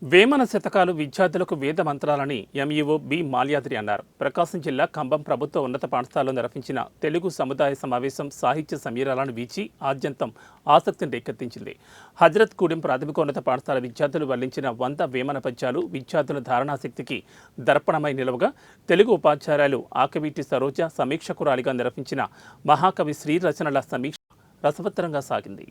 వేమన శతకాలు విద్యార్థులకు వేద మంత్రాలని MEO B Malyadri అన్నారు. ప్రకాశం జిల్లా కంబం ప్రభుత్వ ఉన్నత పాఠశాలలో నిర్వహించిన తెలుగు సముదాయ సమావేశం సాహిత్య సమీరాలను వీచి ఆద్యంతం ఆసక్తిని రేకెత్తించింది. హజరత్ కూడెం ప్రాథమికోన్నత పాఠశాల విద్యార్థులు వల్లించిన 100 వేమన పద్యాలు విద్యార్థుల ధారణాశక్తికి దర్పణమై నిలవగా తెలుగు ఉపాధ్యాయులు ఆకవీటి సరోజ సమీక్షకురాలిగా నిర్వహించిన మహాకవి శ్రీ రచనల సమీక్ష రసవత్తరంగా సాగింది.